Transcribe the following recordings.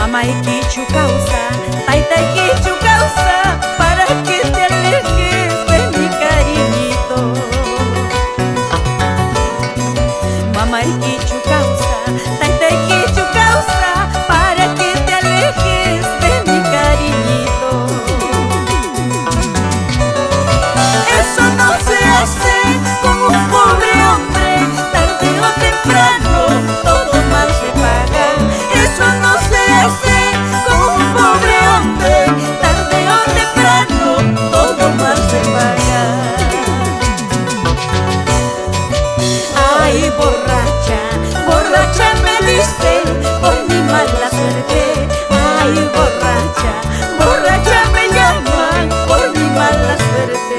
Mamá y quichu causa, taita y quichu causa, para que te alejes de mi cariñito. Mamá y quichu causa, taita y quichu causa, para que te alejes de mi cariñito. Eso no se hace con un pobre hombre, tarde o temprano todo mal se paga. Eso no se hace con un pobre hombre, tarde o temprano todo mal se paga. Ay, borracha, borracha me dicen por mi mala suerte. Ay, borracha, borracha me llaman por mi mala suerte.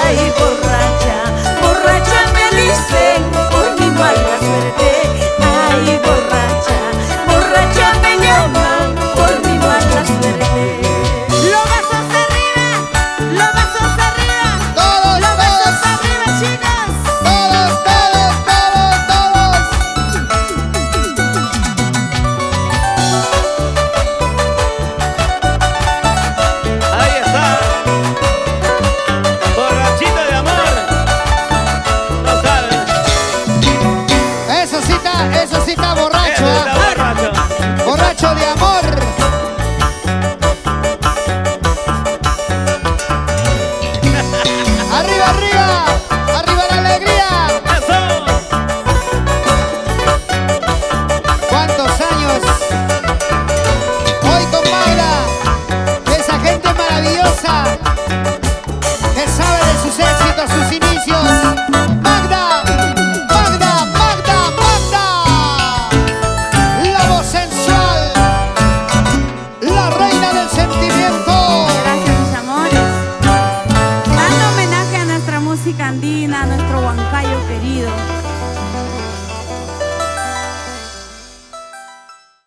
Ay, borracha, borracha me dicen por mi mala suerte. Ay, borracha, borracha me llaman por mi mala suerte. Los brazos arriba, los brazos arriba, Todos, los brazos todos, arriba, chicas. todos, todos, todos, todos. Ahí está. Borrachito de amor. No sabes. Eso sí está borracho, Está ¿ah? borracho. Borracho de amor. Arriba, arriba, arriba la alegría. Eso. ¿Cuántos años? Hoy con Magda, esa gente maravillosa que sabe de sus éxitos, sus inicios. Magda, Magda, Magda, Magda, la voz sensual, la reina del sentimiento. Gracias, mis amores. Dando homenaje a nuestra música andina, a nuestro huancayo querido.